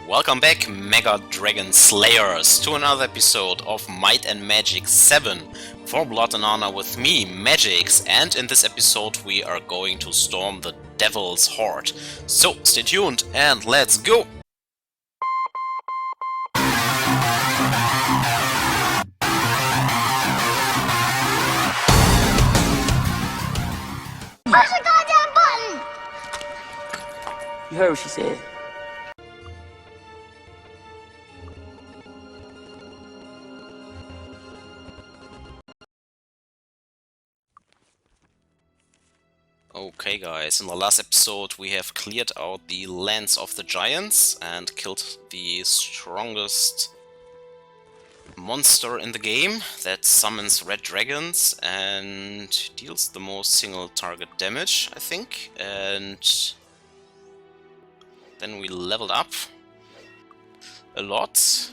Welcome back, Mega Dragon Slayers, to another episode of Might and Magic 7 for Blood and Honor with me, Magix, and in this episode we are going to storm the Devil's Horde. So stay tuned and let's go! Push the goddamn button! You heard what she said. Okay guys, in the last episode we have cleared out the lands of the giants and killed the strongest monster in the game that summons red dragons and deals the most single target damage, I think. And then we leveled up a lot.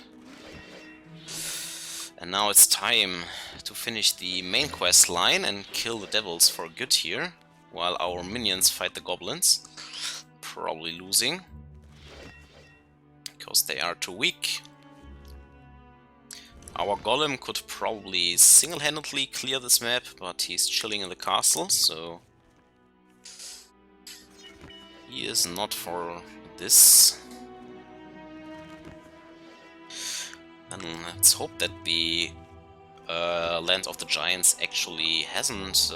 And now it's time to finish the main quest line and kill the devils for good here, while our minions fight the goblins. Probably losing, because they are too weak. Our golem could probably single-handedly clear this map, but he's chilling in the castle, so he is not for this. And let's hope that the land of the giants actually hasn't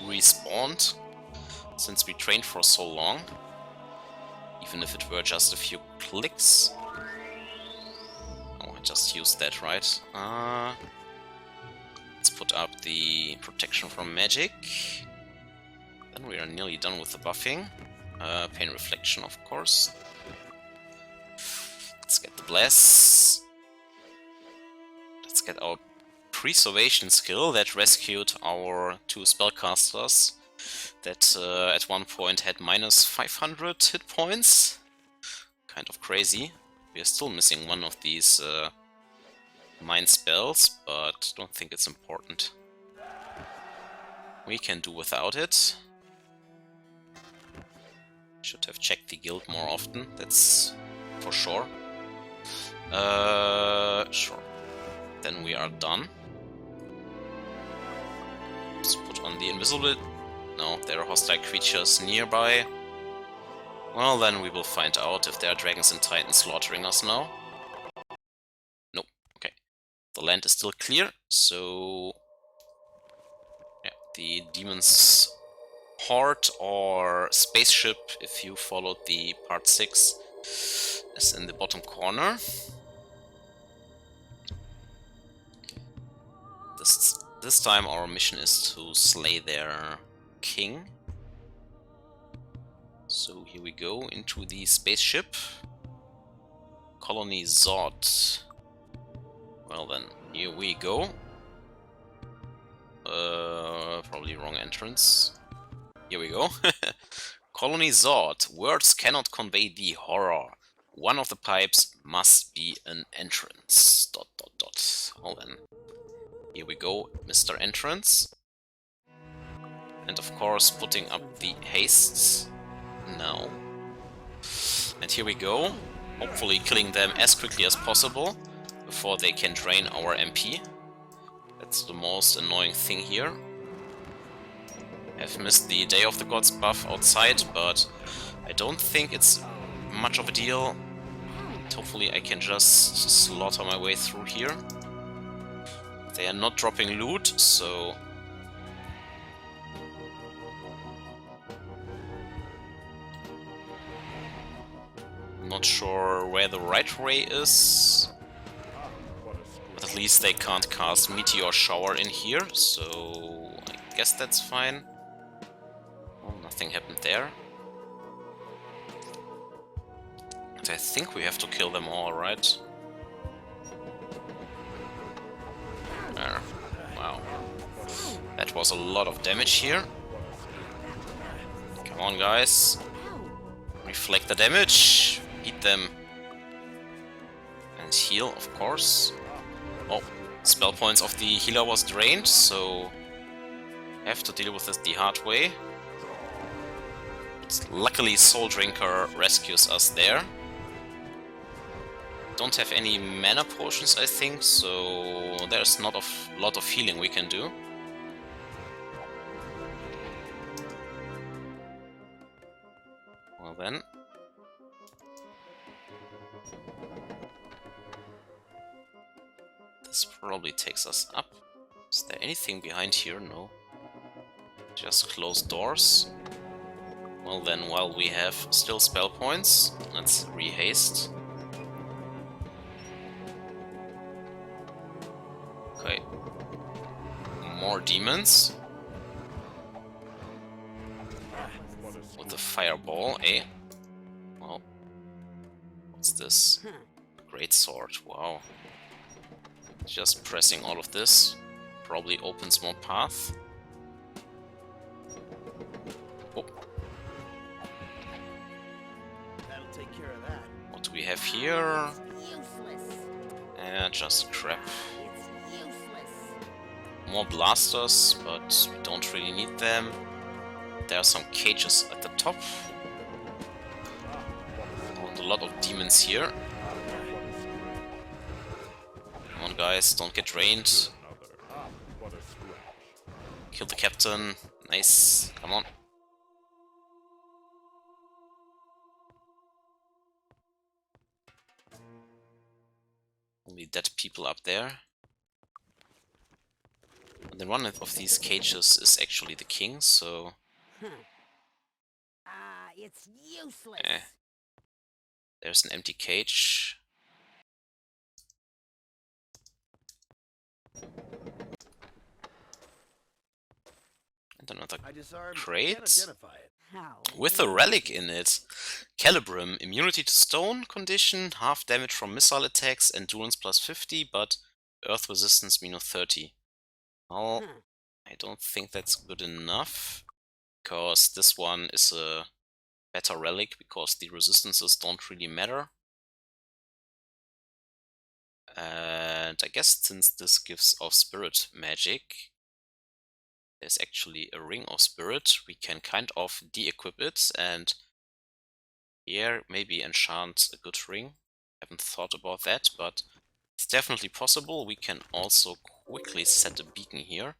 respawned, since we trained for so long, even if it were just a few clicks. Oh, I just used that, right? Let's put up the protection from magic. Then we are nearly done with the buffing. Pain reflection, of course. Let's get the bless. Let's get our preservation skill that rescued our two spellcasters that at one point had minus 500 hit points. Kind of crazy. We are still missing one of these mind spells, but don't think it's important. We can do without it. Should have checked the guild more often, that's for sure. Sure. Then we are done. Let's put on the invisible... No, there are hostile creatures nearby. Well, then we will find out if there are dragons and titans slaughtering us now. Nope. Okay. The land is still clear, so... yeah, the demon's horde or spaceship, if you followed the part 6, is in the bottom corner. This time our mission is to slay their king. So here we go into the spaceship. Colony Zod. Well then, here we go. Probably wrong entrance. Here we go. Colony Zod. Words cannot convey the horror. One of the pipes must be an entrance. ... Well then. Here we go, Mr. Entrance. And of course putting up the hastes now. And here we go, hopefully killing them as quickly as possible before they can drain our MP. That's the most annoying thing here. I've missed the Day of the Gods buff outside, but I don't think it's much of a deal. And hopefully I can just slaughter my way through here. They are not dropping loot, so... not sure where the right way is. But at least they can't cast Meteor Shower in here, so I guess that's fine. Well, nothing happened there. And I think we have to kill them all, right? There. Wow. That was a lot of damage here. Come on, guys. Reflect the damage. Beat them. And heal, of course. Oh, spell points of the healer was drained, so have to deal with this the hard way. But luckily Soul Drinker rescues us there. don't have any mana potions, I think, so there's not a lot of healing we can do. Well then. This probably takes us up. Is there anything behind here? No. Just closed doors. Well then, while we have still spell points, let's rehaste. Okay. More demons. With the fireball, eh? Well, what's this? Great sword, wow. Just pressing all of this probably opens more path. Oh. That'll take care of that. What do we have here? Useless. Just crap. It's useless. More blasters, but we don't really need them. There are some cages at the top. And a lot of demons here. Come on guys, don't get drained. Kill the captain. Nice. Come on. Only dead people up there. And then one of these cages is actually the king, so... It's useless. There's an empty cage. And another crate with a relic in it. Calibrum, immunity to stone condition, half damage from missile attacks, endurance plus 50, but earth resistance minus 30. Well, I don't think that's good enough, because this one is a better relic, because the resistances don't really matter. And I guess since this gives off spirit magic, there's actually a ring of spirit, we can kind of de-equip it and here maybe enchant a good ring. Haven't thought about that, but it's definitely possible. We can also quickly set a beacon here.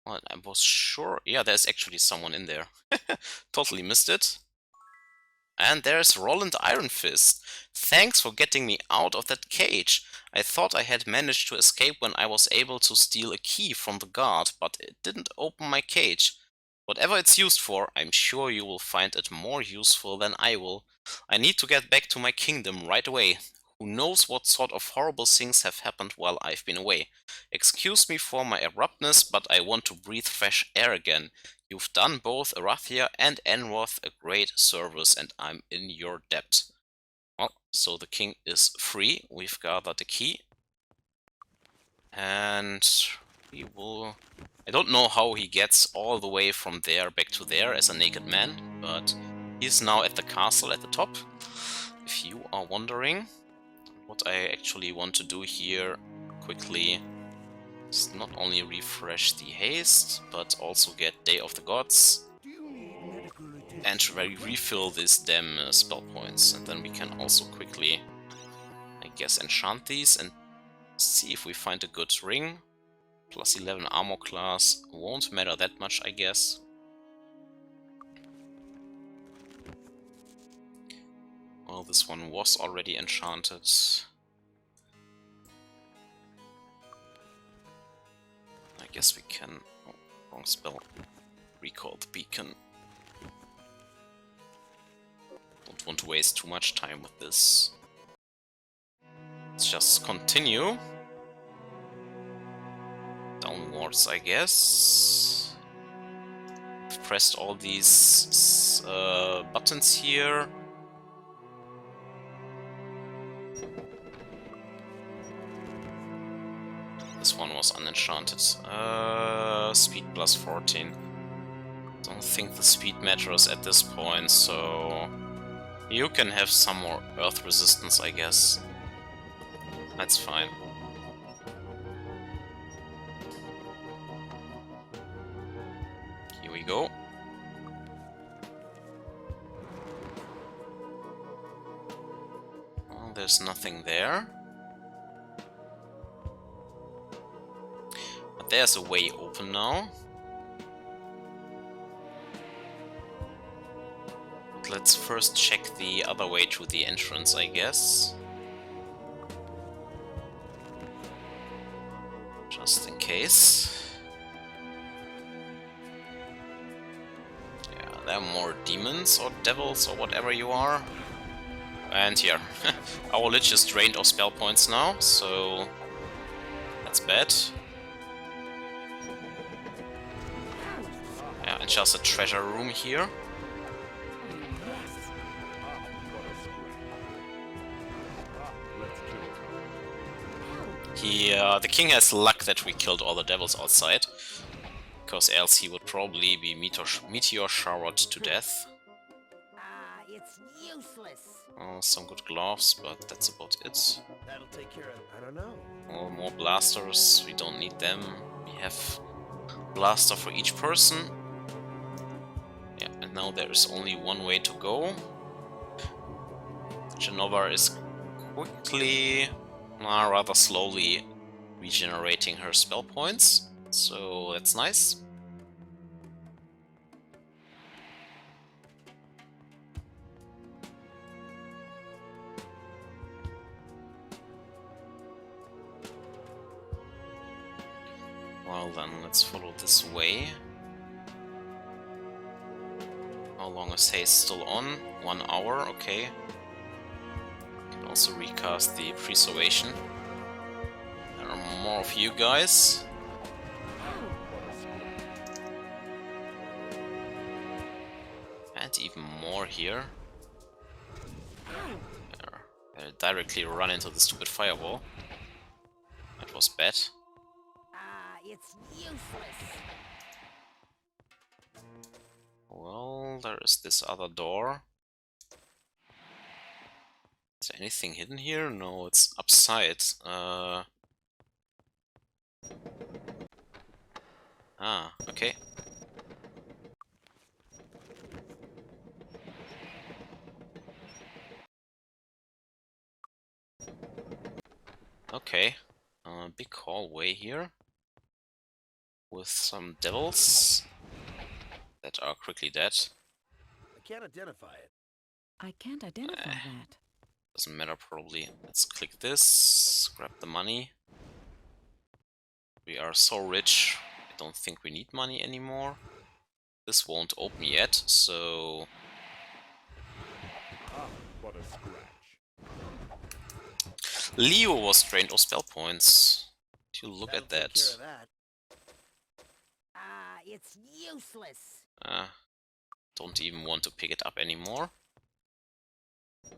Well, I was sure, yeah, there's actually someone in there. Totally missed it. And there's Roland Ironfist. Thanks for getting me out of that cage. I thought I had managed to escape when I was able to steal a key from the guard, but it didn't open my cage. Whatever it's used for, I'm sure you will find it more useful than I will. I need to get back to my kingdom right away. Who knows what sort of horrible things have happened while I've been away. Excuse me for my abruptness, but I want to breathe fresh air again. You've done both Arathia and Enroth a great service, and I'm in your debt. Well, so the king is free. We've gathered the key. And we will... I don't know how he gets all the way from there back to there as a naked man, but he's now at the castle at the top. If you are wondering, what I actually want to do here quickly is not only refresh the haste, but also get Day of the Gods and refill these damn spell points. And then we can also quickly, I guess, enchant these and see if we find a good ring. Plus 11 armor class won't matter that much, I guess. Well, this one was already enchanted. I guess we can... Oh, wrong spell. Recall the beacon. Don't want to waste too much time with this. Let's just continue. Downwards, I guess. I've pressed all these buttons here. This one was unenchanted. Speed plus 14. Don't think the speed matters at this point, so... You can have some more earth resistance, I guess. That's fine. Here we go. there's nothing there. But there's a way open now. But let's first check the other way to the entrance, I guess. Just in case. Yeah, there are more demons or devils or whatever you are. And here, our lich is drained of spell points now, so that's bad. Yeah, and just a treasure room here. The king has luck that we killed all the devils outside, because else he would probably be meteor showered to death. Ah, it's useless. Oh, some good gloves, but that's about it. That'll take care of. I don't know. Oh, more blasters, we don't need them. We have blaster for each person. Yeah, and now there is only one way to go. Genova is quickly, rather slowly, regenerating her spell points, so that's nice. Well then, let's follow this way. How long is haste still on? 1 hour, okay. Can also recast the preservation. There are more of you guys. And even more here. There. Directly run into the stupid firewall. That was bad. Ah, it's useless. Well, there is this other door. Is there anything hidden here? No, it's upside. Ah, okay. Okay. Big hallway here. With some devils that are quickly dead. I can't identify it. I can't identify that. Doesn't matter probably. Let's click this, grab the money. We are so rich, I don't think we need money anymore. This won't open yet, so... Ah, what a scratch. Leo was drained of spell points. If you look That'll at that. Take care of that. Ah, it's useless. Don't even want to pick it up anymore.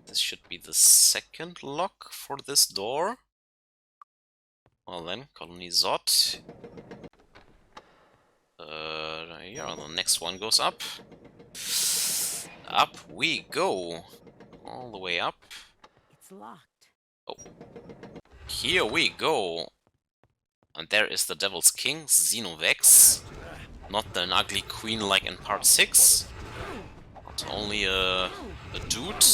This should be the second lock for this door. Well then, Colony Zot. Yeah, the next one goes up. Up we go. All the way up. It's locked. Oh. Here we go. And there is the Devil's King, Xenovex. Not an ugly queen like in part 6. Not only a dude.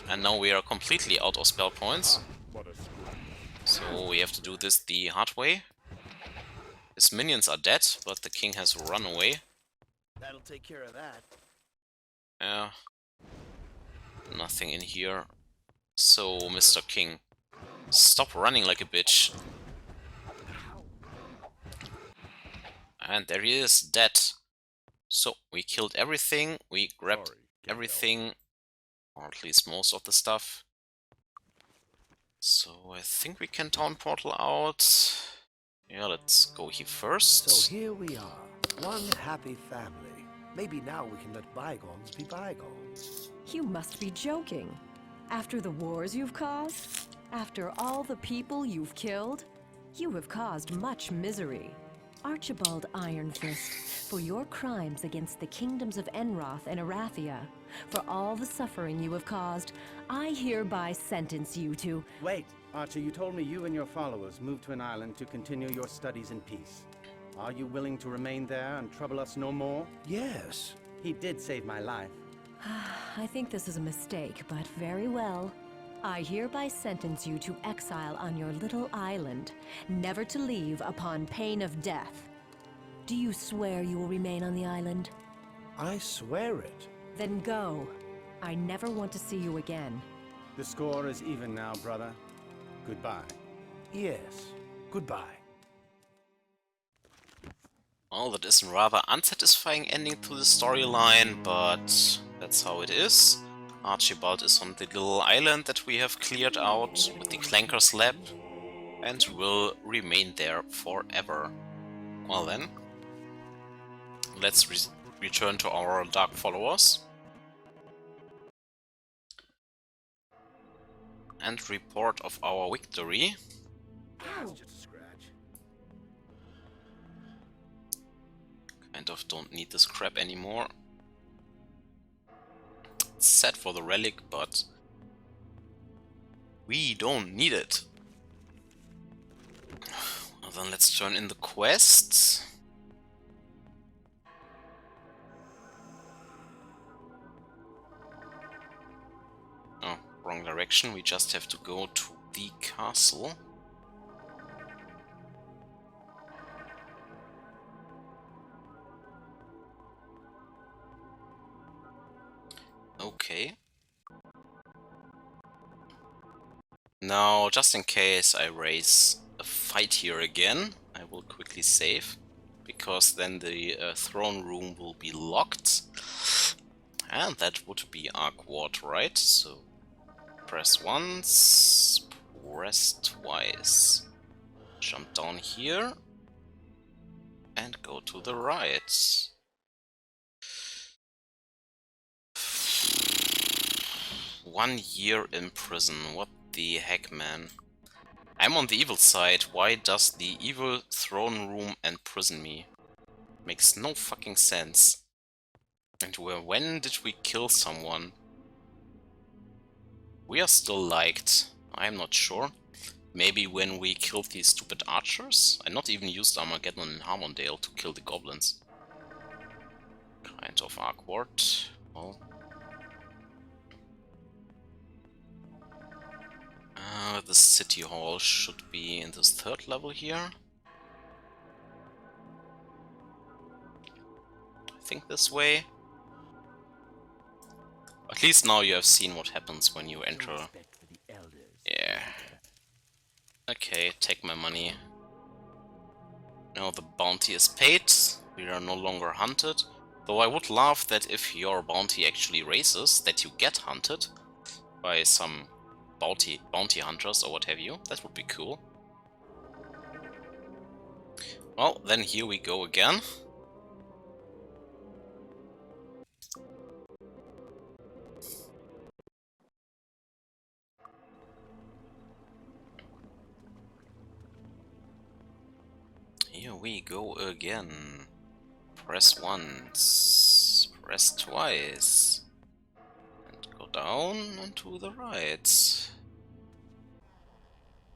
And now we are completely out of spell points. So we have to do this the hard way. His minions are dead, but the king has run away. That'll take care of that. Yeah. Nothing in here. So, Mr. King, stop running like a bitch. And there he is, dead. So, we killed everything, we grabbed everything, or at least most of the stuff. So, I think we can town portal out. Yeah, let's go here first. So here we are, one happy family. Maybe now we can let bygones be bygones. You must be joking. After the wars you've caused, after all the people you've killed, you have caused much misery. Archibald Ironfist, for your crimes against the kingdoms of Enroth and Arathia, for all the suffering you have caused, I hereby sentence you to... Wait, Archer, you told me you and your followers moved to an island to continue your studies in peace. Are you willing to remain there and trouble us no more? Yes. He did save my life. I think this is a mistake, but very well. I hereby sentence you to exile on your little island, never to leave upon pain of death. Do you swear you will remain on the island? I swear it. Then go. I never want to see you again. The score is even now, brother. Goodbye. Yes. Goodbye. Well, that is a rather unsatisfying ending to the storyline, but that's how it is. Archibald is on the little island that we have cleared out with the Clanker's Lab and will remain there forever. Well then, let's return to our Dark Followers and report of our victory. Just a scratch. Kind of don't need this crap anymore. It's set for the relic, but we don't need it. Well, then let's turn in the quest. Oh, wrong direction. We just have to go to the castle. Okay. Now, just in case I raise a fight here again, I will quickly save, because then the throne room will be locked. And that would be Arcward, right? So, press once, press twice. Jump down here, and go to the right. 1 year in prison, what the heck, man. I'm on the evil side, why does the evil throne room imprison me? Makes no fucking sense. And when did we kill someone? We are still liked, I'm not sure. Maybe when we killed these stupid archers? I not even used Armageddon in Harmondale to kill the goblins. Kind of awkward. Well, the city hall should be in this 3rd level here. I think this way. At least now you have seen what happens when you enter. Yeah. Okay, take my money. Now the bounty is paid. We are no longer hunted. Though I would love that if your bounty actually raises, that you get hunted by some bounty hunters or what have you. That would be cool. Well, then here we go again. Here we go again. Press once, press twice. Go down and to the right.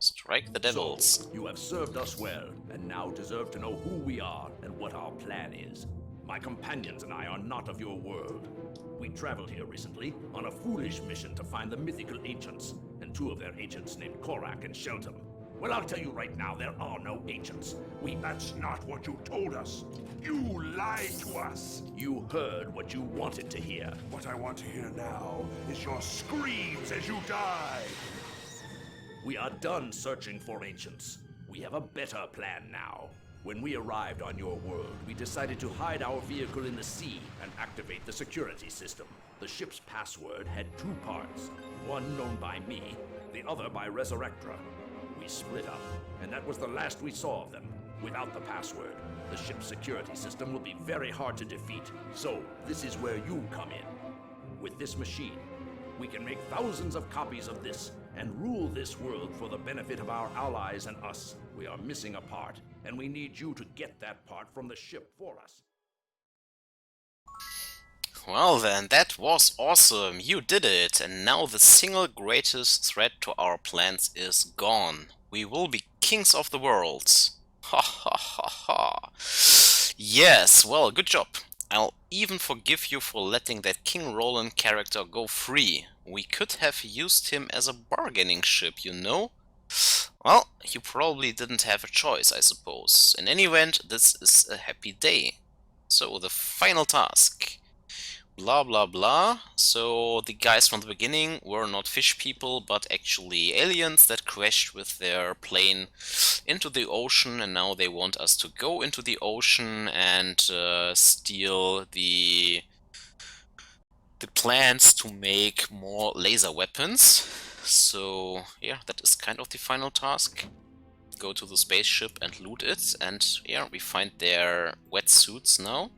Strike the devils. So, you have served us well, and now deserve to know who we are and what our plan is. My companions and I are not of your world. We traveled here recently on a foolish mission to find the mythical ancients, and 2 of their agents named Korak and Shelton. Well, I'll tell you right now, there are no ancients. That's not what you told us. You lied to us. You heard what you wanted to hear. What I want to hear now is your screams as you die. We are done searching for ancients. We have a better plan now. When we arrived on your world, we decided to hide our vehicle in the sea and activate the security system. The ship's password had 2 parts, one known by me, the other by Resurrectra. We split up, and that was the last we saw of them. Without the password, the ship's security system will be very hard to defeat. So, this is where you come in. With this machine, we can make thousands of copies of this and rule this world for the benefit of our allies and us. We are missing a part, and we need you to get that part from the ship for us. Well then, that was awesome, you did it, and now the single greatest threat to our plans is gone. We will be kings of the world. Ha ha ha ha. Yes, well, good job. I'll even forgive you for letting that King Roland character go free. We could have used him as a bargaining chip, you know? Well, you probably didn't have a choice, I suppose. In any event, this is a happy day. So, the final task. Blah blah blah. So, the guys from the beginning were not fish people, but actually aliens that crashed with their plane into the ocean, and now they want us to go into the ocean and steal the plans to make more laser weapons. So yeah, that is kind of the final task. Go to the spaceship and loot it, and yeah, we find their wetsuits now.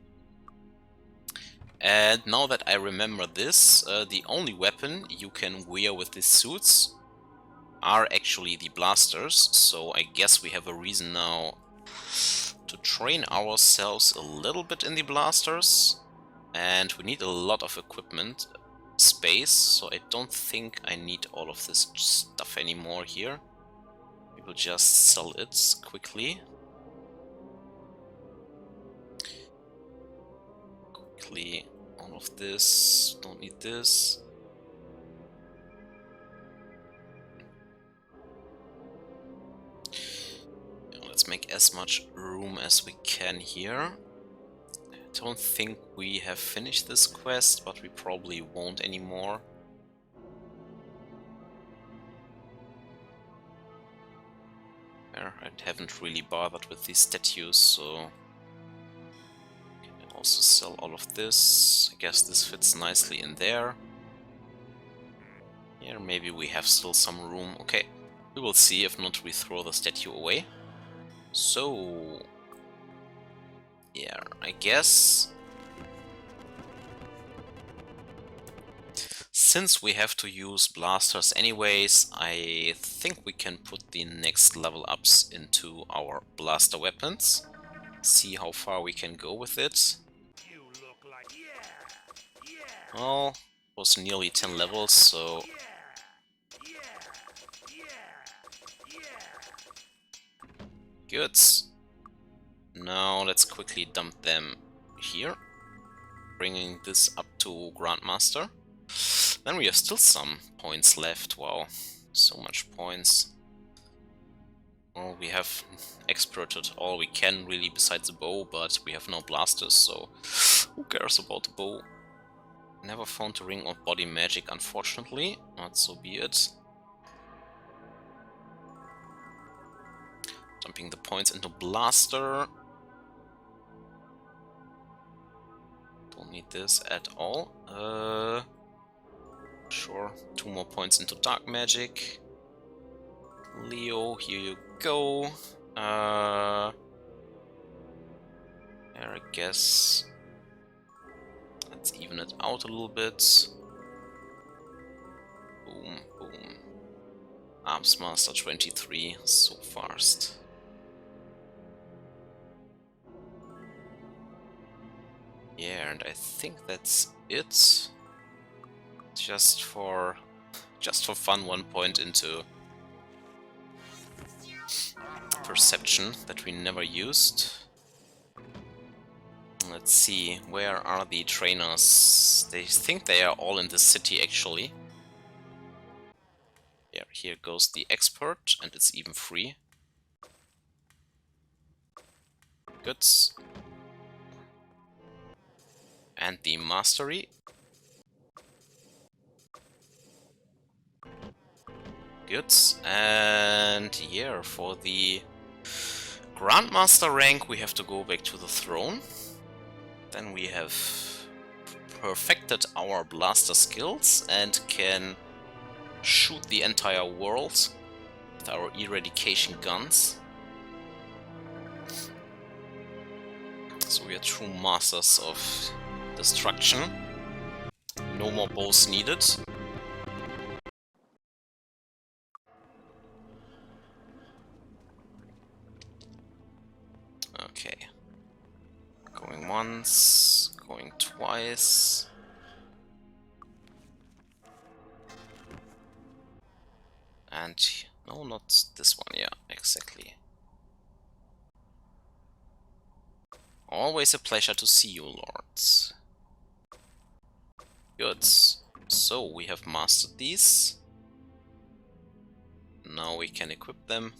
And now that I remember this, the only weapon you can wear with these suits are actually the blasters, so I guess we have a reason now to train ourselves a little bit in the blasters. And we need a lot of equipment space, so I don't think I need all of this stuff anymore here. We will just sell it quickly. All of this, don't need this. Let's make as much room as we can here. I don't think we have finished this quest, but we probably won't anymore. I haven't really bothered with these statues, so I also sell all of this. I guess this fits nicely in there. Here maybe we have still some room. Okay, we will see. If not, we throw the statue away. So yeah, I guess since we have to use blasters anyways, I think we can put the next level ups into our blaster weapons. See how far we can go with it. You look like Well, it was nearly 10 levels, so good. Now let's quickly dump them here, bringing this up to Grandmaster. Then we have still some points left. Wow, so much points. Well, we have experted all we can really besides the bow, but we have no blasters, so who cares about the bow? Never found a ring of body magic, unfortunately, not so be it. Dumping the points into blaster. Don't need this at all. Sure, 2 more points into dark magic. Leo, here you go. There, I guess. Let's even it out a little bit. Boom, boom. Arms Master 23, so fast. Yeah, and I think that's it. Just for fun, 1 point into perception that we never used. Let's see, where are the trainers? They think they are all in the city actually. Yeah, here goes the expert, and it's even free. Good. And the mastery. Good. And yeah, for the Grandmaster rank we have to go back to the throne. Then we have perfected our blaster skills and can shoot the entire world with our eradication guns. So we are true masters of destruction. No more bows needed. Okay. Going once, going twice. And no, not this one, yeah, exactly. Always a pleasure to see you, lords. Good. So, we have mastered these. Now we can equip them.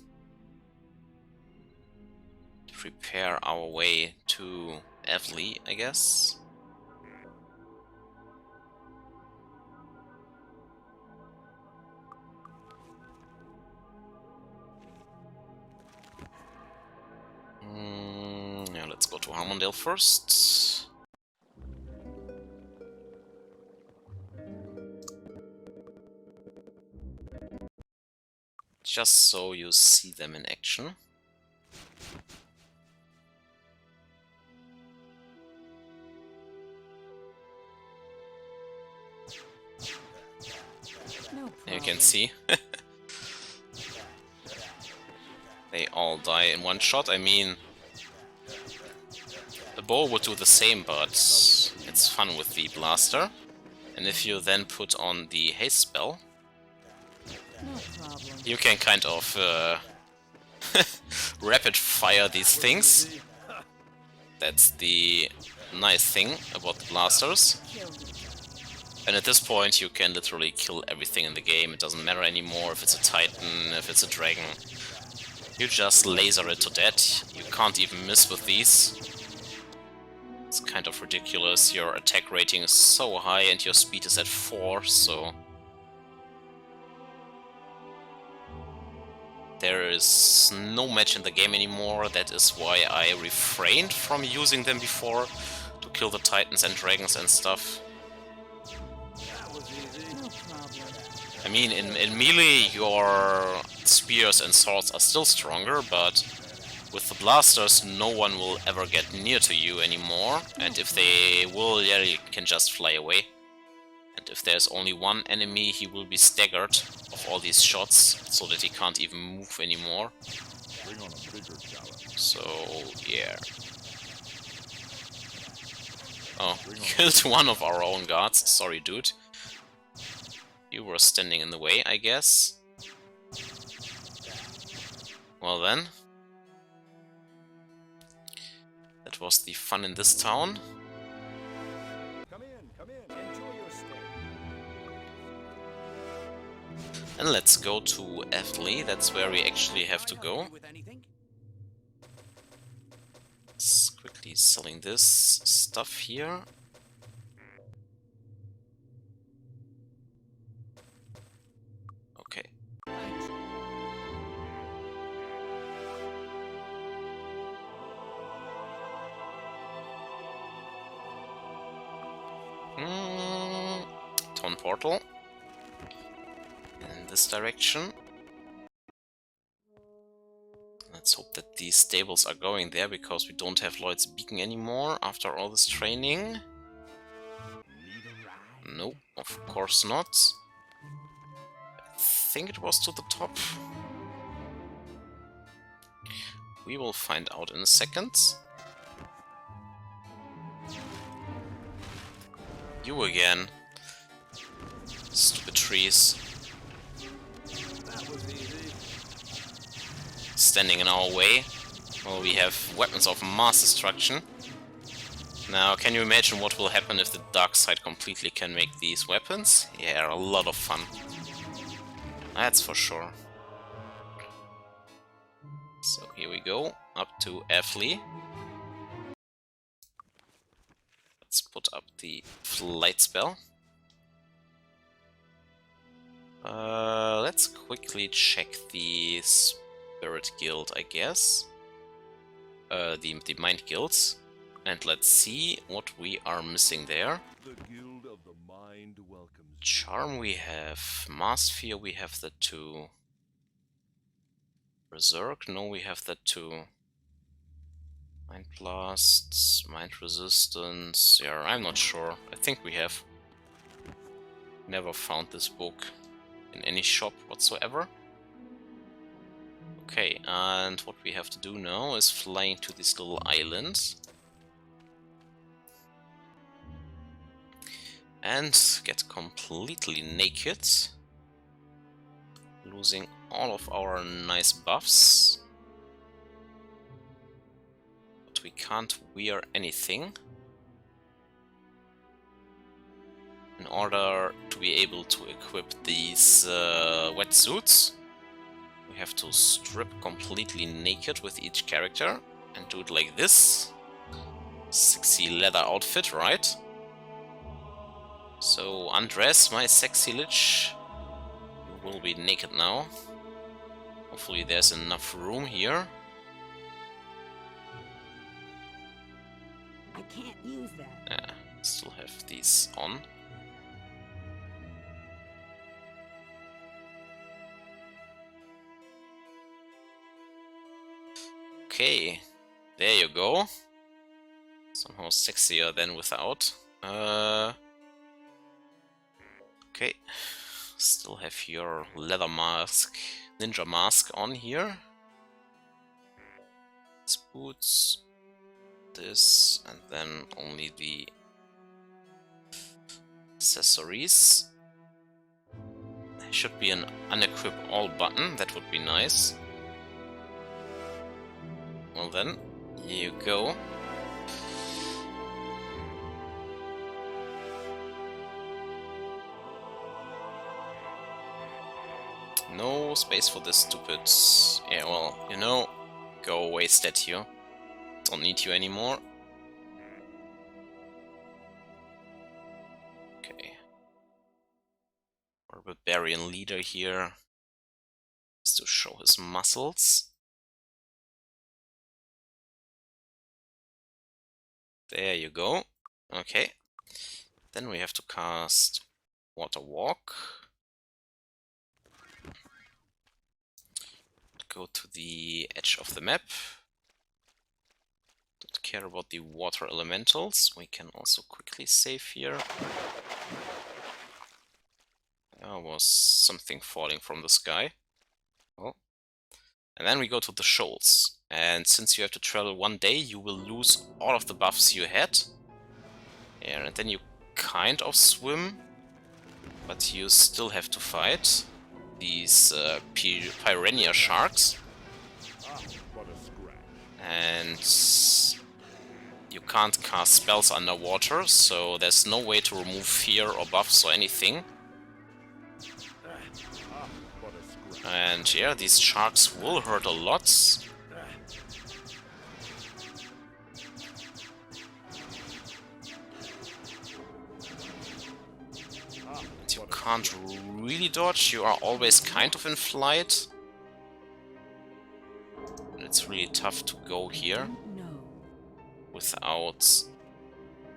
Prepare our way to Evely, I guess. Yeah, let's go to Harmondale first. Just so you see them in action. No You can problem. see. They all die in one shot. I mean, the bow would do the same, but it's fun with the blaster. And if you then put on the haste spell, No problem. you can kind of rapid fire these things. That's the nice thing about the blasters. Kill me. And at this point you can literally kill everything in the game. It doesn't matter anymore if it's a titan, if it's a dragon. You just laser it to death. You can't even miss with these. It's kind of ridiculous. Your attack rating is so high and your speed is at 4, so... There is no match in the game anymore. That is why I refrained from using them before to kill the titans and dragons and stuff. No problem. I mean, in melee your spears and swords are still stronger, but with the blasters no one will ever get near to you anymore, and if they will, yeah, you can just fly away. And if there's only one enemy, he will be staggered of all these shots, so that he can't even move anymore. So, yeah. Oh, killed one of our own guards. Sorry, dude. You were standing in the way, I guess. Well then. That was the fun in this town. Come in, enjoy your stay. And let's go to Evely. That's where we actually have to go. Let's quickly selling this stuff here. Okay. Town portal. In this direction. Let's hope that these stables are going there, because we don't have Lloyd's Beacon anymore after all this training. No, of course not. I think it was to the top. We will find out in a second. You again. Stupid trees. Standing in our way. Well, we have weapons of mass destruction. Now, can you imagine what will happen if the dark side completely can make these weapons? Yeah, a lot of fun. That's for sure. So here we go, up to Evely. Let's put up the flight spell. Let's quickly check the Spirit Guild, I guess. The Mind Guilds. And let's see what we are missing there. The Guild of the Mind welcomes you. Charm we have. Mass Fear we have that too. Berserk, no, we have that too. Mind Blasts, Mind Resistance, yeah, I'm not sure. I think we have. Never found this book in any shop whatsoever. Okay, and what we have to do now is flying to this little island. And get completely naked. Losing all of our nice buffs. But we can't wear anything. In order to be able to equip these wetsuits, we have to strip completely naked with each character and do it like this. Sexy leather outfit, right? So undress my sexy lich. You will be naked now. Hopefully there's enough room here. I can't use that. Yeah, still have these on. Okay, there you go. Somehow sexier than without. Okay, still have your leather mask, ninja mask on here. These boots, this, and then only the accessories. There should be an unequip all button, that would be nice. Well then, here you go. No space for this stupid... Yeah, well, you know, go away, statue. Don't need you anymore. Okay. Our barbarian leader here is to show his muscles. There you go. Okay. Then we have to cast Water Walk. Go to the edge of the map. Don't care about the water elementals. We can also quickly save here. There was something falling from the sky. Oh. And then we go to the shoals. And since you have to travel 1 day, you will lose all of the buffs you had. Yeah, and then you kind of swim, but you still have to fight these piranha sharks. And you can't cast spells underwater, so there's no way to remove fear or buffs or anything. And yeah, these sharks will hurt a lot. And you can't really dodge, you are always kind of in flight. And it's really tough to go here without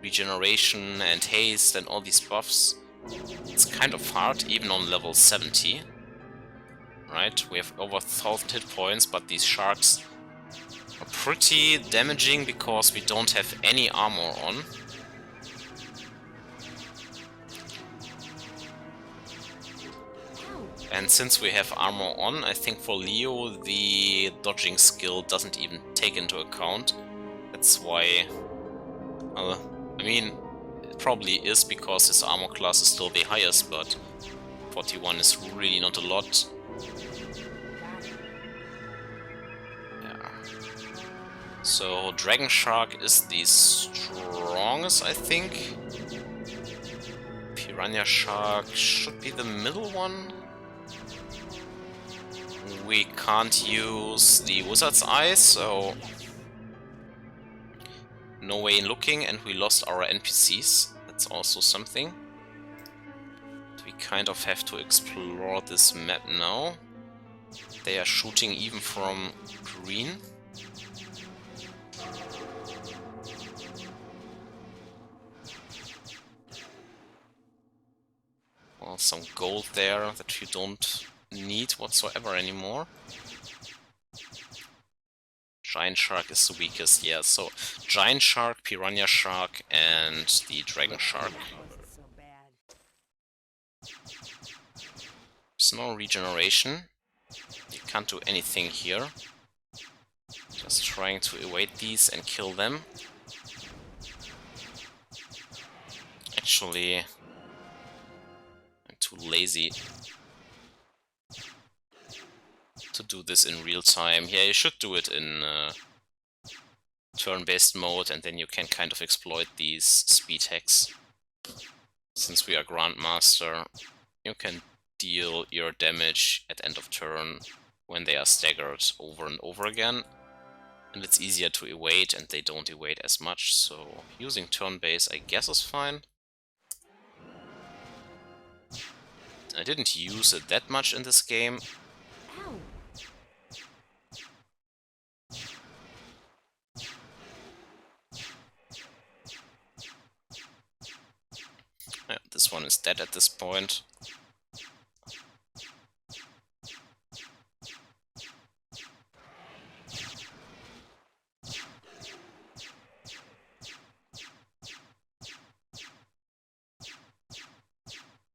regeneration and haste and all these buffs. It's kind of hard, even on level 70. Right, we have over 1000 hit points, but these sharks are pretty damaging because we don't have any armor on. And since we have armor on, I think for Leo the dodging skill doesn't even take into account. That's why, I mean, it probably is because his armor class is still the highest, but 41 is really not a lot. Yeah. So Dragon Shark is the strongest, I think. Piranha Shark should be the middle one. We can't use the Wizard's Eye, so no way in looking, and we lost our NPCs. That's also something. We kind of have to explore this map now. They are shooting even from green. Well, some gold there that you don't need whatsoever anymore. Giant Shark is the weakest, yeah, so Giant Shark, Piranha Shark, and the Dragon Shark. There's no regeneration. You can't do anything here. Just trying to evade these and kill them. Actually, I'm too lazy to do this in real time. Yeah, you should do it in turn-based mode, and then you can kind of exploit these speed hacks. Since we are Grandmaster, you can deal your damage at end of turn when they are staggered over and over again. And it's easier to evade, and they don't evade as much, so using turn-based I guess is fine. I didn't use it that much in this game. Ow! Yeah, this one is dead at this point.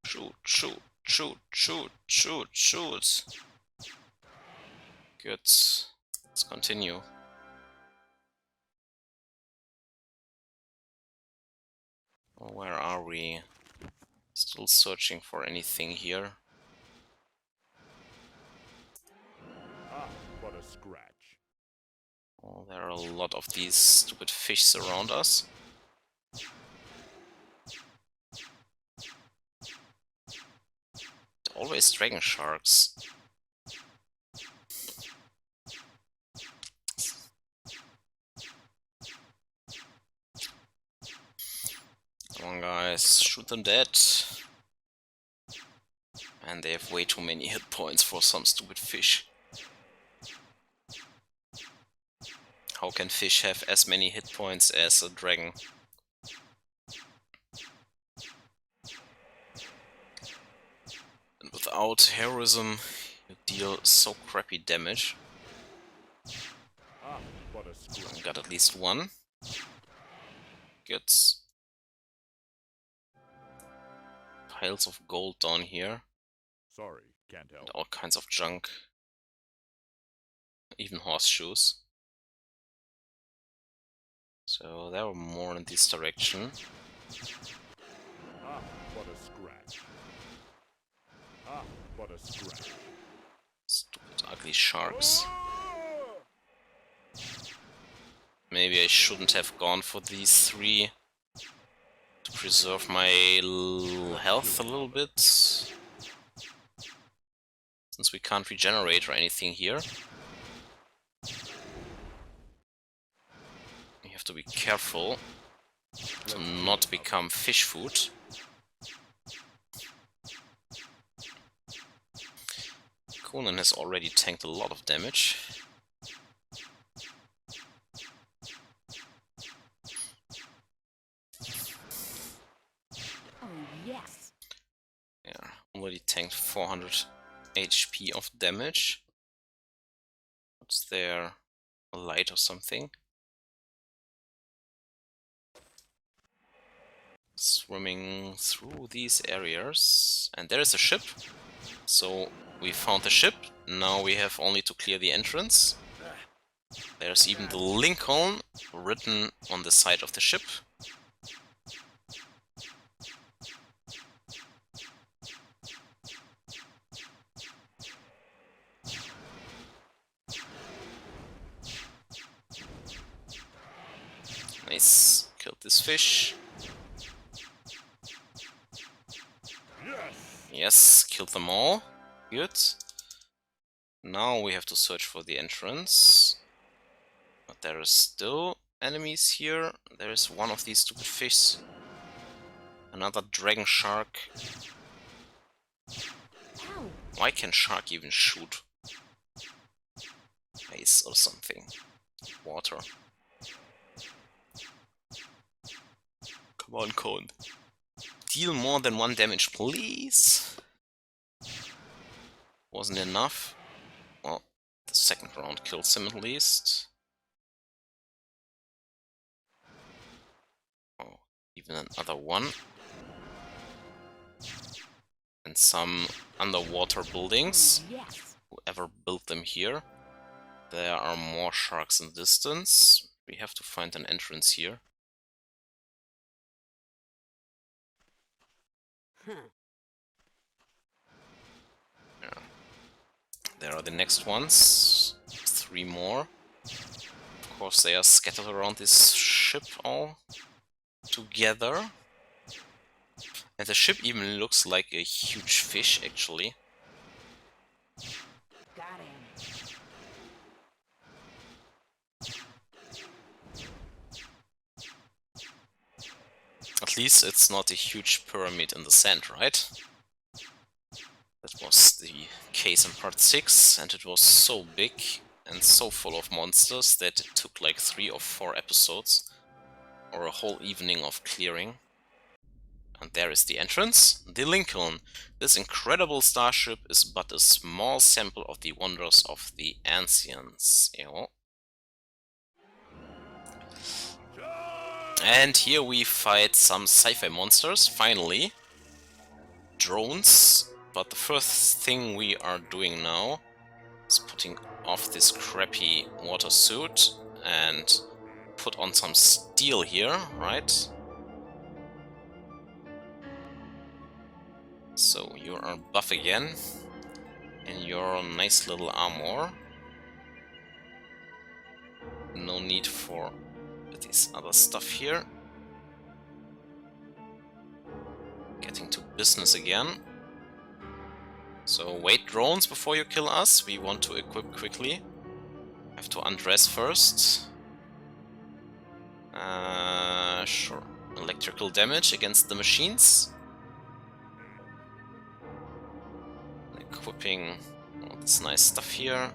Shoot, shoot, shoot, shoot, shoot, shoot. Good. Let's continue. Oh, where are we? Still searching for anything here. Ah, what a scratch. Oh, there are a lot of these stupid fish around us. Always dragon sharks. Come on, guys, shoot them dead. And they have way too many hit points for some stupid fish. How can fish have as many hit points as a dragon? And without heroism, you deal so crappy damage. Ah, what a scratch. Got at least one. Good. Piles of gold down here. Sorry, can't help. And all kinds of junk. Even horseshoes. So there were more in this direction. Ah, what a scratch. Ah, what a scratch. Stupid ugly sharks. Maybe I shouldn't have gone for these three to preserve my health a little bit. Since we can't regenerate or anything here. You have to be careful to not become fish food. Conan has already tanked a lot of damage. Oh, yes. Yeah, already tanked 400 HP of damage. What's there? A light or something? Swimming through these areas. And there is a ship. So we found the ship. Now we have only to clear the entrance. There's even the Lincoln written on the side of the ship. Nice. Killed this fish. Yes, killed them all. Good. Now we have to search for the entrance. But there are still enemies here. There is one of these stupid fish. Another dragon shark. Ow! Why can shark even shoot? Ice or something. Water. Come on, Cone. Deal more than 1 damage, please. Wasn't enough. Well, the second round kills him at least. Oh, even another one. And some underwater buildings. Oh, yes. Whoever built them here. There are more sharks in the distance. We have to find an entrance here. Yeah. There are the next ones. 3 more. Of course, they are scattered around this ship all together. And the ship even looks like a huge fish, actually. Got him. At least it's not a huge pyramid in the sand, right? That was the case in part 6, and it was so big and so full of monsters that it took like 3 or 4 episodes, or a whole evening of clearing. And there is the entrance, the Lincoln. This incredible starship is but a small sample of the wonders of the ancients. Yeah. And here we fight some sci-fi monsters, finally. Drones. But the first thing we are doing now is putting off this crappy water suit and put on some steel here, right? So you are buff again in your nice little armor. No need for this other stuff here. Getting to business again. So wait, drones, before you kill us. We want to equip quickly. Have to undress first. Sure. Electrical damage against the machines. Equipping all this nice stuff here.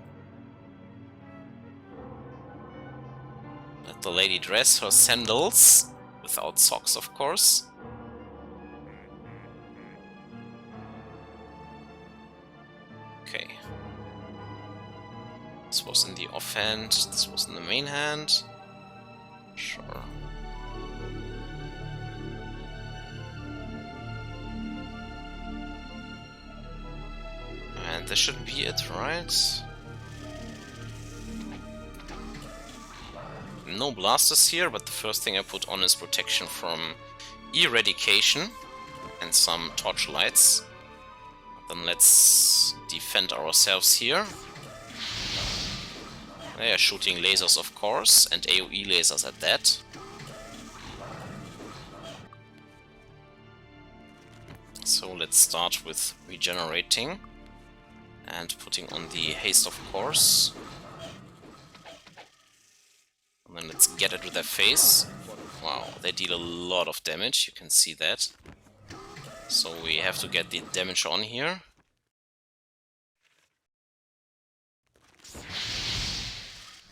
Let the lady dress her sandals. Without socks, of course. Okay. This was in the offhand, this was in the main hand. Sure. And this should be it, right? No blasters here, but the first thing I put on is protection from eradication and some torchlights. Then let's defend ourselves here. They are shooting lasers, of course, and AoE lasers at that. So let's start with regenerating and putting on the haste, of course. And then let's get it with their face. Wow, they deal a lot of damage, you can see that. So we have to get the damage on here.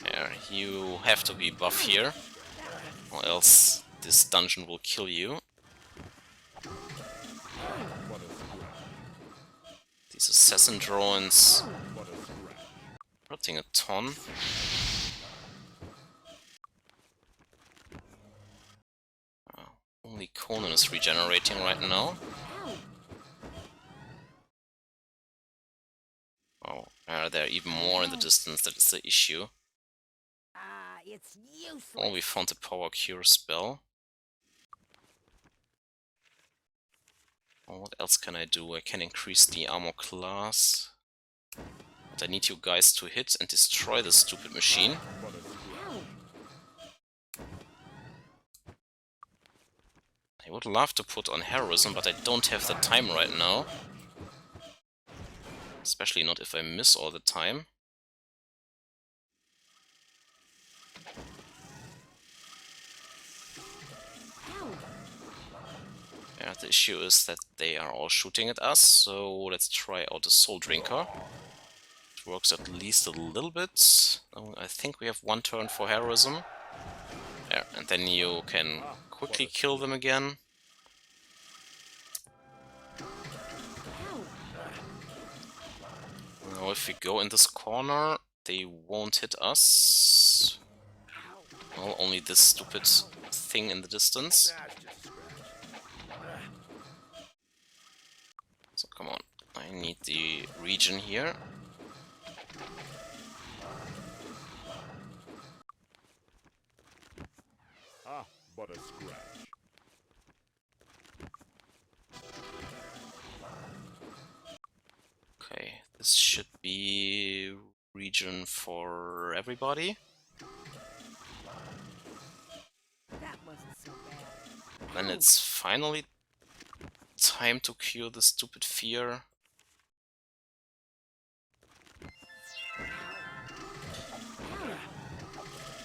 There, you have to be buff here, or else this dungeon will kill you. These assassin drones hurting a ton. Only Conan is regenerating right now. Oh, there are even more in the distance, that is the issue. It's useless. Oh, we found the power cure spell. Oh, what else can I do? I can increase the armor class. But I need you guys to hit and destroy this stupid machine. I would love to put on heroism, but I don't have the time right now. Especially not if I miss all the time. Yeah, the issue is that they are all shooting at us, so let's try out the Soul Drinker. It works at least a little bit. Oh, I think we have one turn for heroism. Yeah, and then you can quickly kill them again. Now if we go in this corner, they won't hit us. Well, only this stupid thing in the distance. So come on, I need the region here. But a scratch. Okay, this should be region for everybody. Then it's finally time to cure the stupid fear.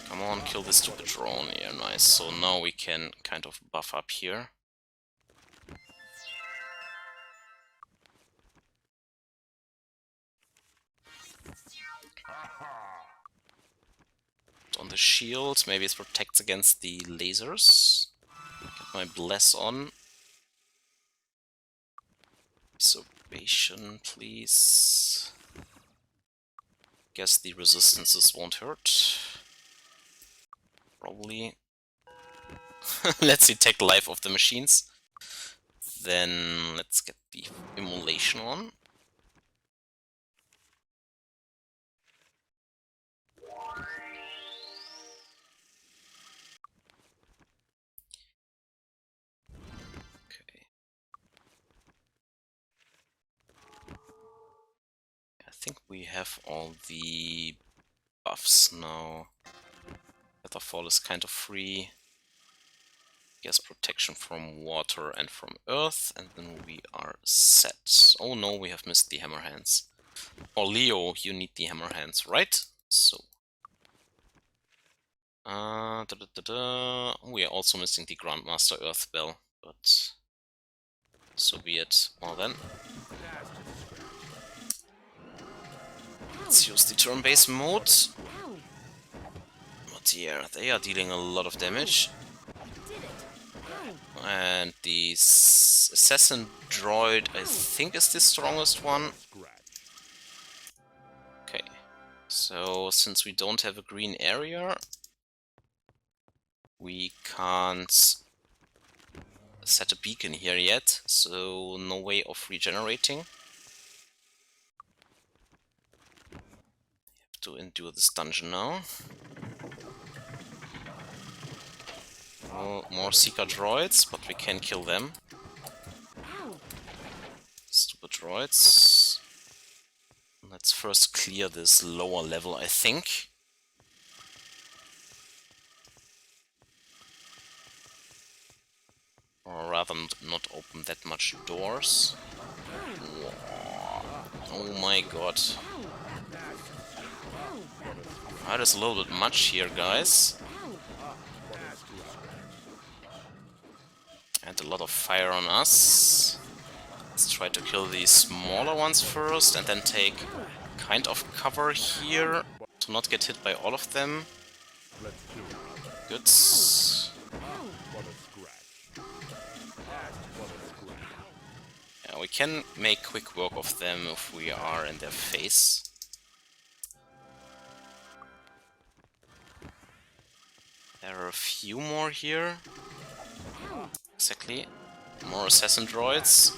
Come on, kill this stupid drone. Yeah, nice. So now we can kind of buff up here. On the shield, maybe it protects against the lasers. Get my bless on. Observation, please. Guess the resistances won't hurt. Probably. Let's detect life of the machines. Then let's get the immolation on. Okay. I think we have all the buffs now. Featherfall is kind of free. Guess protection from water and from earth, and then we are set. Oh no, we have missed the hammer hands. Or Leo, you need the hammer hands, right? So. We are also missing the Grandmaster Earth Bell, but so be it. Well then. Let's use the turn-based mode. But yeah, they are dealing a lot of damage. And the assassin droid, I think, is the strongest one. Okay, so since we don't have a green area, we can't set a beacon here yet, so no way of regenerating. Have to endure this dungeon now. Oh, more Seeker droids, but we can kill them. Stupid droids. Let's first clear this lower level, I think. Or rather not open that much doors. Oh my god. That is a little bit much here, guys. And a lot of fire on us. Let's try to kill these smaller ones first and then take kind of cover here to not get hit by all of them. Good. Yeah, we can make quick work of them if we are in their face. There are a few more here. Exactly. More assassin droids.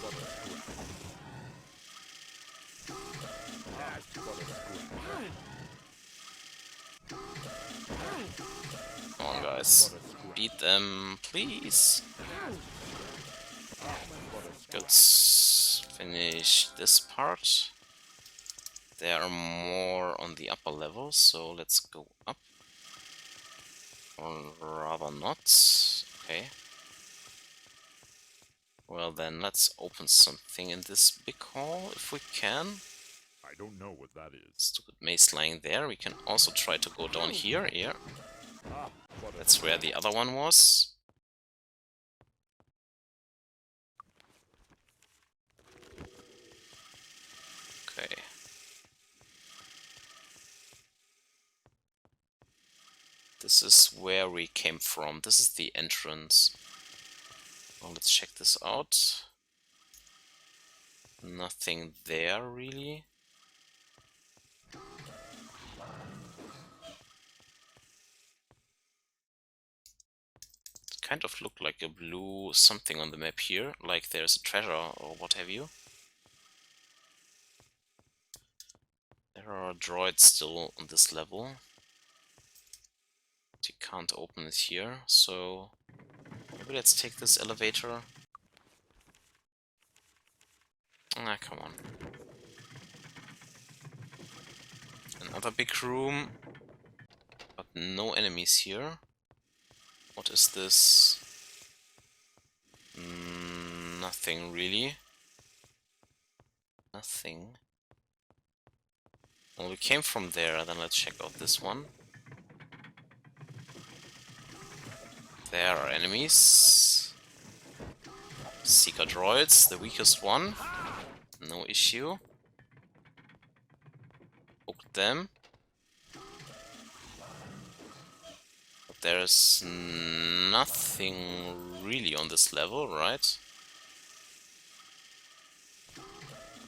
Come on, guys. Beat them, please. Let's finish this part. There are more on the upper level, so let's go up. Or rather not. Okay. Well then, let's open something in this big hall if we can. I don't know what that is. Stupid mace lying there. We can also try to go down here. Here. That's where the other one was. Okay. This is where we came from. This is the entrance. Well, let's check this out. Nothing there, really. It kind of looked like a blue something on the map here, like there's a treasure or what have you. There are droids still on this level. But you can't open it here, so maybe let's take this elevator. Ah, come on. Another big room, but no enemies here. What is this? Nothing really. Nothing. Well, we came from there, then let's check out this one. There are enemies. Seeker droids, the weakest one. No issue. Hooked them. But there's nothing really on this level, right?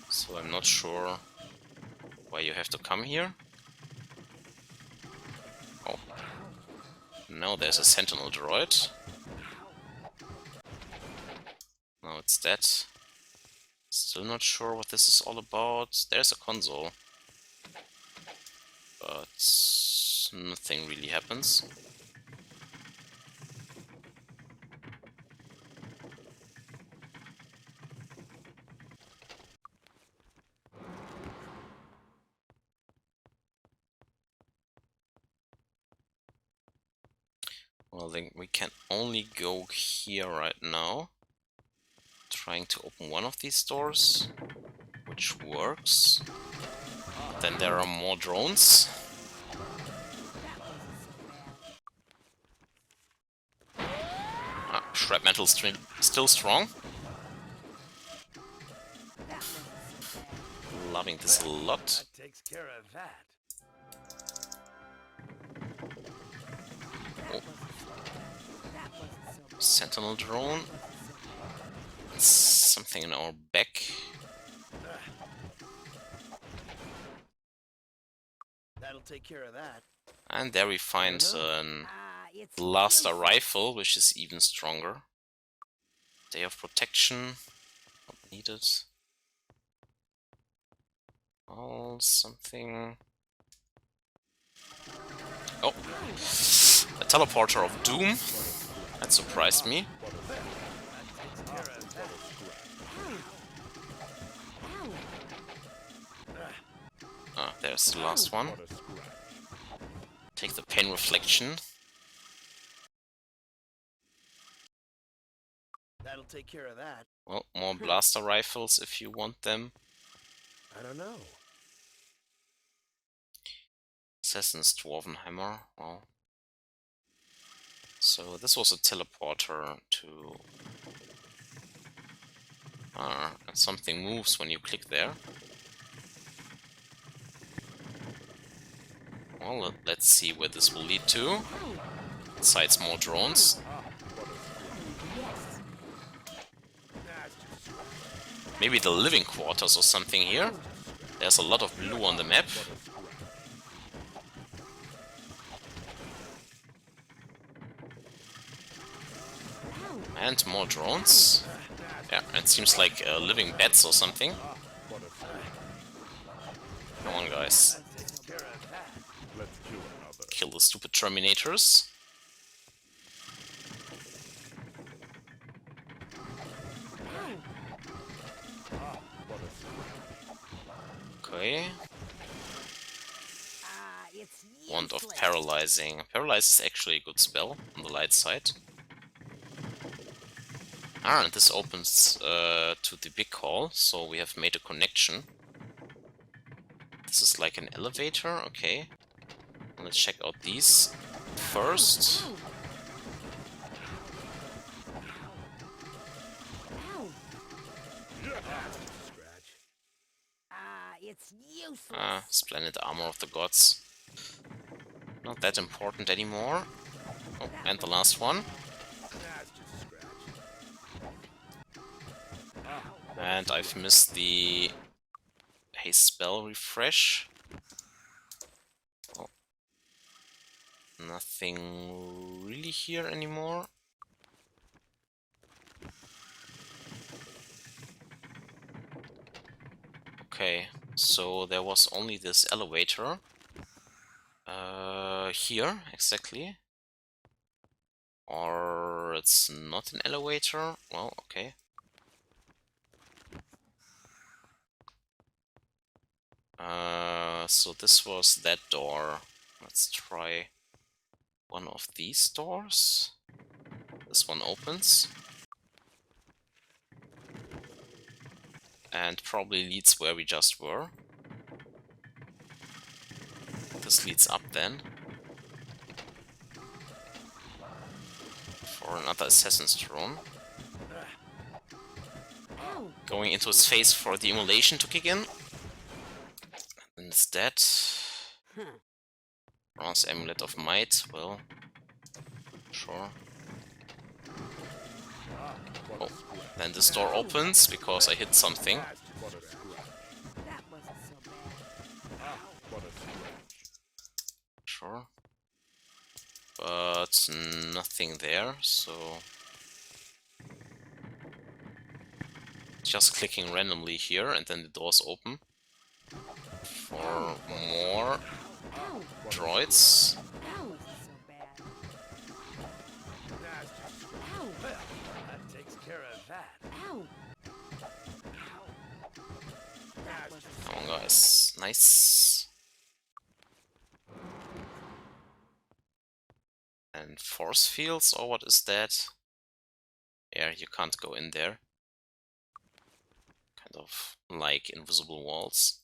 So I'm not sure why you have to come here. Oh. Now there's a sentinel droid. Now it's dead. Still not sure what this is all about. There's a console. But nothing really happens. Well, then we can only go here right now. Trying to open one of these doors, which works. But then there are more drones. Shrapnel still strong. Loving this a lot. That takes care of that. Oh. Sentinel drone. Something in our back. That'll take care of that. And there we find an It's blaster useless. rifle, which is even stronger. Day of protection. Not needed. Oh, something. Oh. A teleporter of doom. That surprised me. Ah, there's the last one. Take the pain reflection. That'll take care of that. Well, more blaster rifles if you want them. I don't know. Assassin's Dwarven Hammer. Wow. So this was a teleporter to... and something moves when you click there. Well, let's see where this will lead to. Besides more drones. Maybe the living quarters or something here. There's a lot of blue on the map. And more drones. Yeah, it seems like living bats or something. Come on, guys. Kill the stupid Terminators. Okay. It's Wand of useless. Paralyzing. Paralyze is actually a good spell on the light side. And this opens to the big hall, so we have made a connection. This is like an elevator, okay. Let's check out these first. It's useless. Splendid Armor of the Gods. Not that important anymore. Oh, and the last one. And I've missed the haste spell refresh. Oh. Nothing really here anymore. Okay, so there was only this elevator. Here, exactly. Or it's not an elevator. Well, okay. So this was that door. Let's try one of these doors. This one opens. and probably leads where we just were. This leads up then. For another assassin's drone. Going into his face for the immolation to kick in. Instead, Bronze Amulet of Might, well, sure. Oh, then this door opens because I hit something. That wasn't so bad. Sure. But nothing there, so... Just clicking randomly here and then the doors open. For more droids. That wasn't so bad. Ow. That takes care of that. Ow. That wasn't so Come on guys, nice. And force fields, or what is that? Yeah, you can't go in there. Kind of like invisible walls.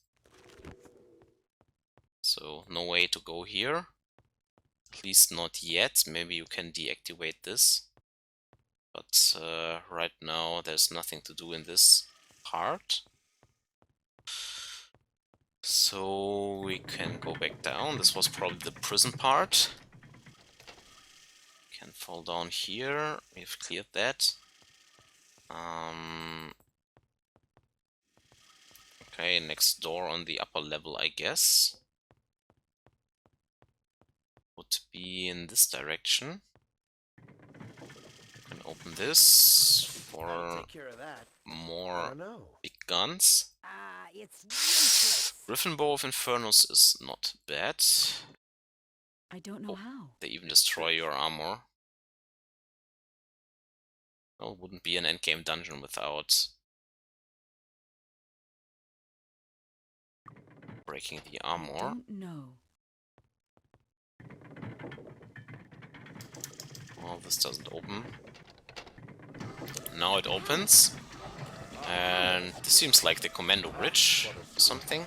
So no way to go here. At least not yet. Maybe you can deactivate this. But right now there's nothing to do in this part. So we can go back down. This was probably the prison part. Can fall down here. We've cleared that. Okay, next door on the upper level, I guess. Would be in this direction. Can open this for Take care of that. more Oh no. big guns. it's useless. Griffin Bow of Infernus is not bad. I don't know how. They even destroy your armor. Well, wouldn't be an endgame dungeon without breaking the armor. Don't know. Well, this doesn't open. Now it opens. And this seems like the commando bridge or something.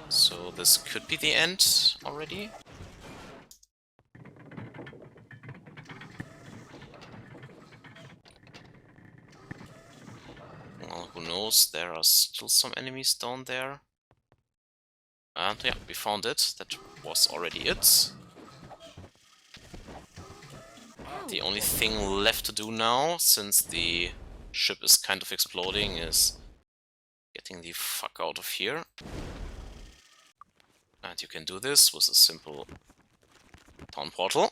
So this could be the end already. Well, who knows? There are still some enemies down there. And yeah, we found it. That was already it. The only thing left to do now, since the ship is kind of exploding, is getting the fuck out of here. And you can do this with a simple town portal.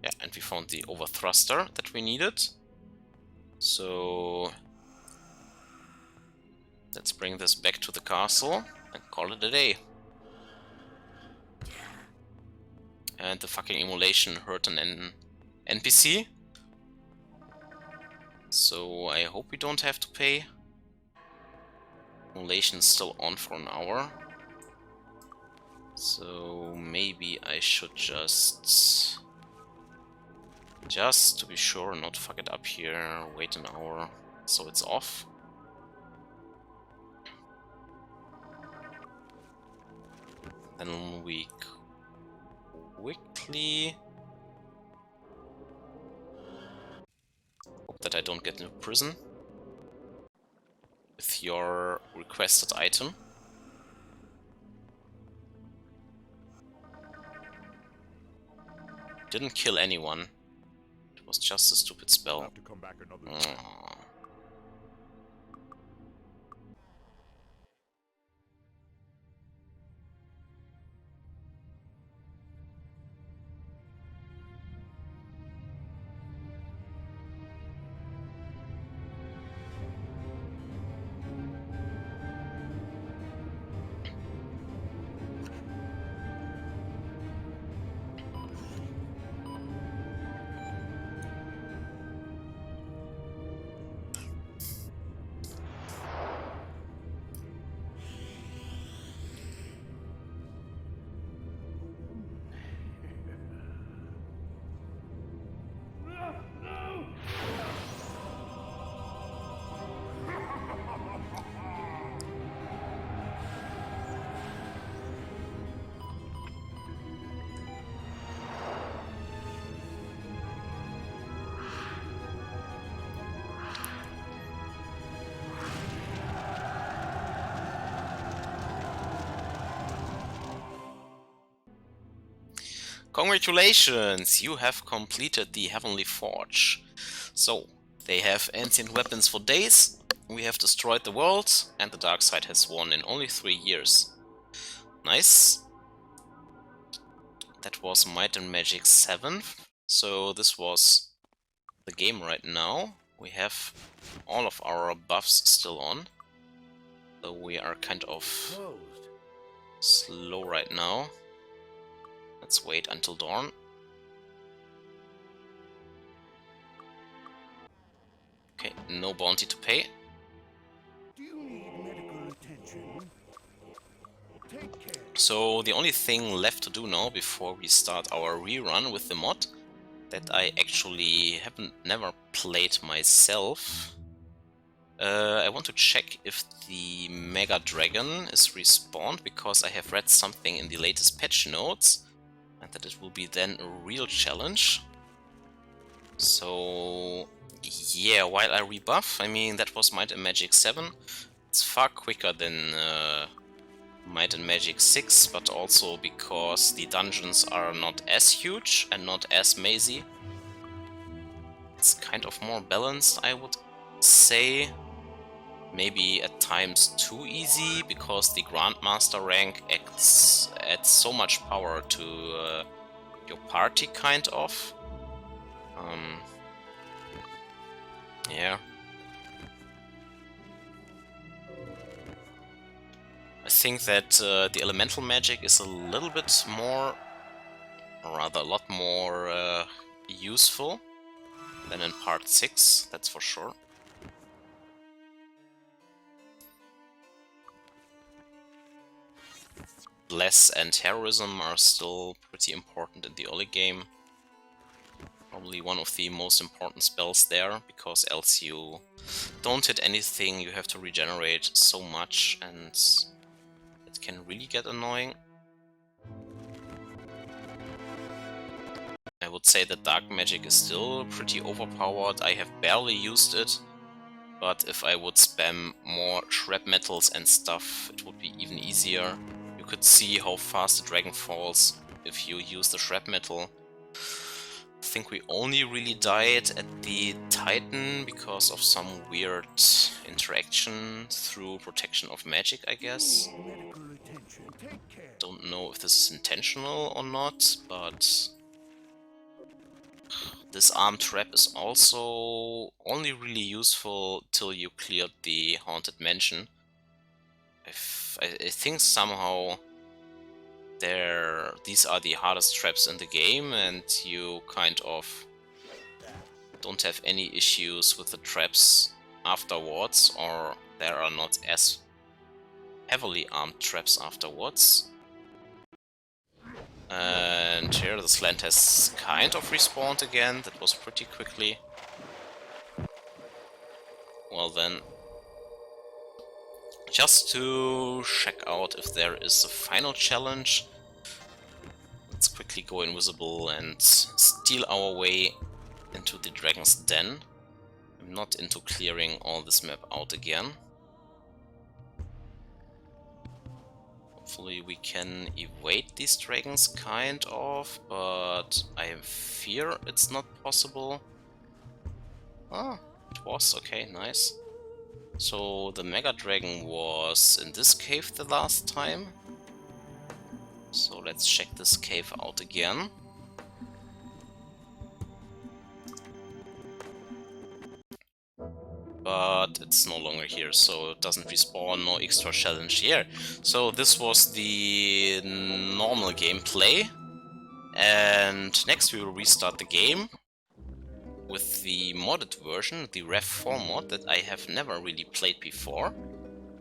Yeah, and we found the overthruster that we needed. So let's bring this back to the castle and call it a day. And the fucking immolation hurt an NPC. So I hope we don't have to pay. Immolation's still on for an hour. So maybe I should just to be sure not fuck it up here, wait an hour so it's off. Then we quickly hope that I don't get into prison with your requested item. Didn't kill anyone. It was just a stupid spell. Have to come back another time. Aw. Congratulations! You have completed the Heavenly Forge. So, they have ancient weapons for days, we have destroyed the world, and the dark side has won in only 3 years. Nice. That was Might and Magic 7. So this was the game right now. We have all of our buffs still on. So we are kind of Closed. slow right now. Let's wait until dawn. Okay, no bounty to pay. Do you need medical attention? Take care. So the only thing left to do now before we start our rerun with the mod that I actually never played myself. I want to check if the Mega Dragon is respawned, because I have read something in the latest patch notes and that it will be then a real challenge. So yeah, while I rebuff, I mean that was Might and Magic 7. It's far quicker than Might and Magic 6, but also because the dungeons are not as huge and not as mazy. It's kind of more balanced, I would say. Maybe at times too easy, because the Grandmaster rank adds so much power to your party, kind of. Yeah. I think that the elemental magic is a little bit more, or rather a lot more useful than in part 6, that's for sure. Bless and Terrorism are still pretty important in the early game. Probably one of the most important spells there, because else you don't hit anything, you have to regenerate so much, and it can really get annoying. I would say that Dark Magic is still pretty overpowered. I have barely used it, but if I would spam more shrapnels and stuff, it would be even easier. You could see how fast the dragon falls if you use the shrapnel. I think we only really died at the Titan because of some weird interaction through protection of magic, I guess. Medical attention. Take care. Don't know if this is intentional or not, but this arm trap is also only really useful till you cleared the Haunted Mansion. I think somehow these are the hardest traps in the game, and you kind of don't have any issues with the traps afterwards, or there are not as heavily armed traps afterwards. And here the slant has kind of respawned again. That was pretty quickly. Well then, just to check out if there is a final challenge, let's quickly go invisible and steal our way into the Dragon's Den. I'm not into clearing all this map out again. Hopefully we can evade these dragons, kind of, but I fear it's not possible. Ah, it was, okay, nice. So the Mega Dragon was in this cave the last time. So let's check this cave out again. But it's no longer here, so it doesn't respawn, no extra challenge here. So this was the normal gameplay, and next we will restart the game with the modded version, the Rev 4 mod that I have never really played before.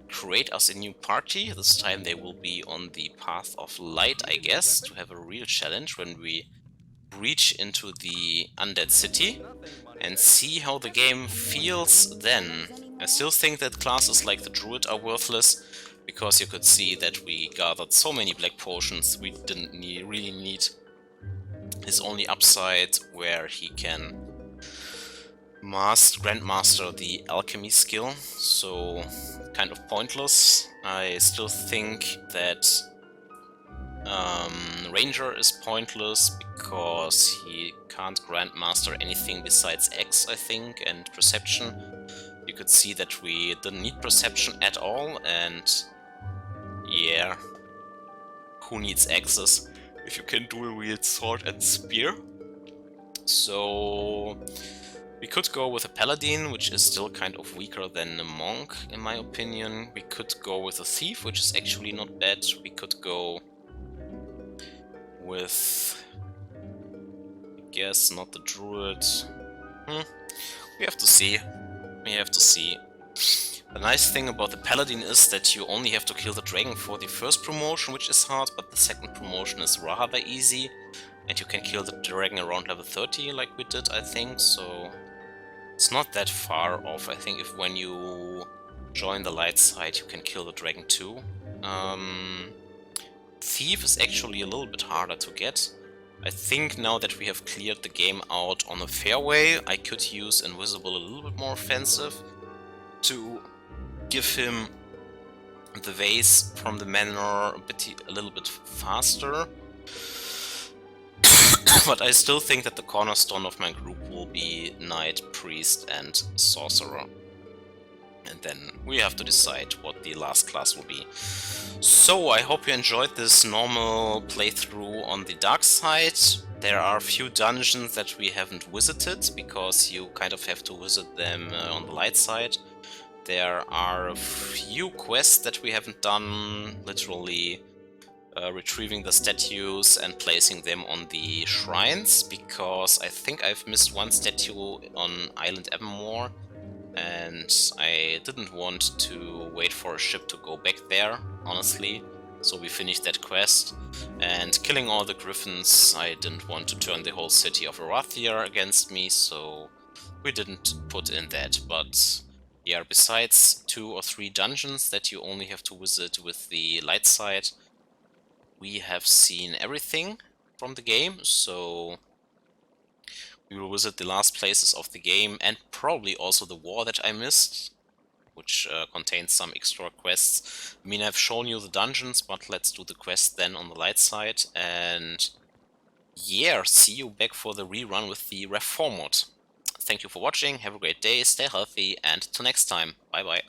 Create us a new party. This time they will be on the Path of Light, I guess, to have a real challenge when we breach into the Undead City and see how the game feels then. I still think that classes like the Druid are worthless, because you could see that we gathered so many black potions we didn't really need. His only upside, where he can grandmaster the alchemy skill, so kind of pointless. I still think that Ranger is pointless because he can't Grandmaster anything besides X, I think, and Perception. You could see that we didn't need Perception at all, and yeah, who needs X's if you can dual wield Sword and Spear? So we could go with a Paladin, which is still kind of weaker than a Monk, in my opinion. We could go with a Thief, which is actually not bad. We could go with, I guess, not the Druid. We have to see. We have to see. The nice thing about the Paladin is that you only have to kill the dragon for the first promotion, which is hard, but the second promotion is rather easy. And you can kill the dragon around level 30, like we did, I think, so it's not that far off. I think if when you join the light side, you can kill the dragon too. Thief is actually a little bit harder to get. I think now that we have cleared the game out on a fair way, I could use Invisible a little bit more offensive to give him the vase from the manor a little bit faster. But I still think that the cornerstone of my group will be Knight, Priest and Sorcerer. And then we have to decide what the last class will be. So I hope you enjoyed this normal playthrough on the dark side. There are a few dungeons that we haven't visited, because you kind of have to visit them on the light side. There are a few quests that we haven't done, literally retrieving the statues and placing them on the shrines, because I think I've missed one statue on Island Evermore, and I didn't want to wait for a ship to go back there, honestly. So we finished that quest, and killing all the griffins, I didn't want to turn the whole city of Arathia against me, so we didn't put in that. But yeah, besides 2 or 3 dungeons that you only have to visit with the light side, we have seen everything from the game, so we will visit the last places of the game, and probably also the war that I missed, which contains some extra quests. I mean, I've shown you the dungeons, but let's do the quest then on the light side, and yeah, see you back for the rerun with the Reform mod. Thank you for watching, have a great day, stay healthy, and till next time, bye bye.